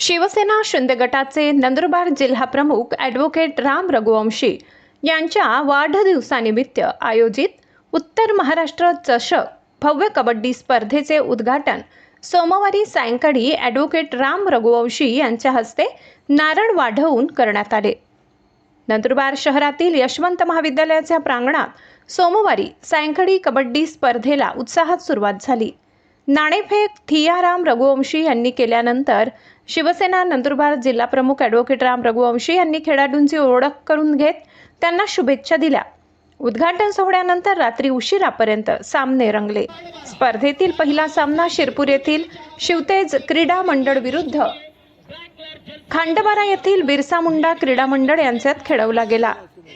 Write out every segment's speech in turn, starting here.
शिवसेना शिंदे गटाचे नंदुरबार जिल्हा प्रमुख ॲडव्होकेट राम रघुवंशी यांच्या वाढदिवसानिमित्त आयोजित उत्तर महाराष्ट्र चषक भव्य कबड्डी स्पर्धेचे उद्घाटन सोमवारी सायंकाळी ॲडव्होकेट राम रघुवंशी यांच्या हस्ते नारळ वाढवून करण्यात आले। नंदुरबार शहरातील यशवंत महाविद्यालयाच्या प्रांगणात सोमवारी सायंकाळी कबड्डी स्पर्धेला उत्साहात सुरुवात झाली। नाणेफेक थियाराम रघुवंशी यांनी केल्यानंतर शिवसेना नंदुरबार जिल्हा प्रमुख ॲडव्होकेट राम रघुवंशी यांनी खेळाडूंची ओळख करून घेत त्यांना शुभेच्छा दिल्या। उद्घाटन सोहळ्यानंतर रात्री उशिरापर्यंत सामने रंगले। स्पर्धेतील पहिला सामना शिरपूर येथील शिवतेज क्रीडा मंडळ विरुद्ध खांडबारा येथील बिरसा मुंडा क्रीडा मंडळ यांच्यात खेळवला गेला।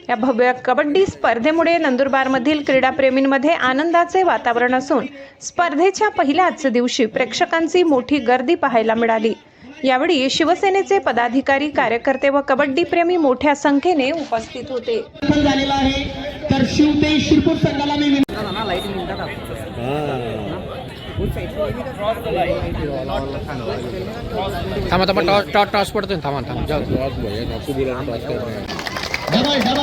या भव्य कबड्डी स्पर्धेमुळे नंदुरबारमधील क्रीडाप्रेमींमध्ये आनंदाचे वातावरण असून स्पर्धेच्या पहिल्याच दिवशी प्रेक्षकांची मोठी गर्दी पाहायला मिळाली। यावेळी शिवसेनेचे पदाधिकारी, कार्यकर्ते व कबड्डी प्रेमी मोठ्या संख्येने उपस्थित होते। तर शिवते शिरपूर संघाला मी थांबा टॉस पडतोय, थांबा डबल डबल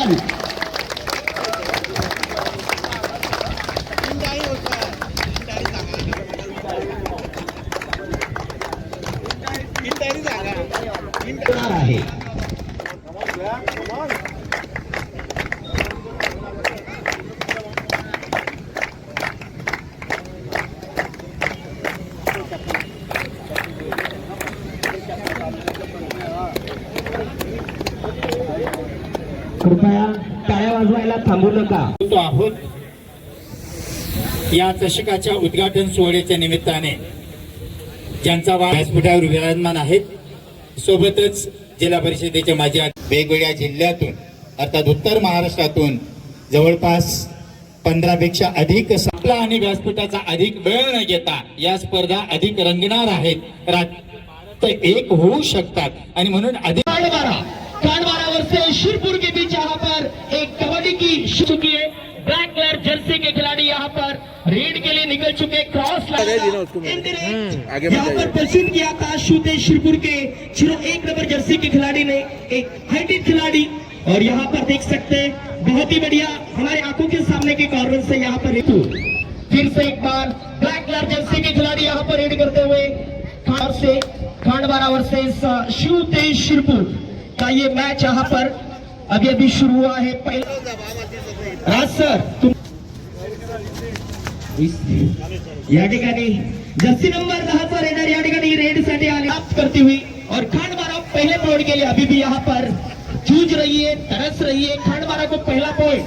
आहे। कृपया टाळ्या वाजवायला थांबू नका। आहोत या चषकाच्या उद्घाटन सोहळ्याच्या निमित्ताने ज्यांचा व्यासपीठावर विराजमान आहेत, सोबतच जिल्हा परिषदेचे माजी वेगवेगळ्या जिल्ह्यातून अर्थात उत्तर महाराष्ट्रातून जवळपास 15 पेक्षा अधिक आपला आणि व्यासपीठाचा अधिक वेळ न घेता या स्पर्धा अधिक रंगणार आहेत, एक होऊ शकतात आणि म्हणून अधिक से शिरपुर के बीच यहाँ पर एक कबड्डी की चुकी है। ब्लैक कलर जर्सी के खिलाड़ी यहाँ पर रेड के लिए निकल चुके। क्रॉस यहाँ पर प्रसिद्ध किया था शूते शिरपुर के 01 नंबर जर्सी के खिलाड़ी ने, एक हाइटेड खिलाड़ी। और यहाँ पर देख सकते हैं बहुत ही बढ़िया हमारे आंखों के सामने के कॉर्नर से यहाँ पर फिर से एक बार ब्लैक कलर जर्सी के खिलाड़ी यहाँ पर रेड करते हुए खांडबारा वर्सेस शूते शिरपुर का ये मैच यहाँ पर अभी शुरू हुआ है। पहला राज सर या ठिकाणी जर्सी नंबर 10 चा रेडर या ठिकाणी रेड साठी आले करती हुई और खांडबारा पहले पॉइंट के लिए अभी भी यहाँ पर जूझ रही है, तरस रही है। खांडबारा को पहला पॉइंट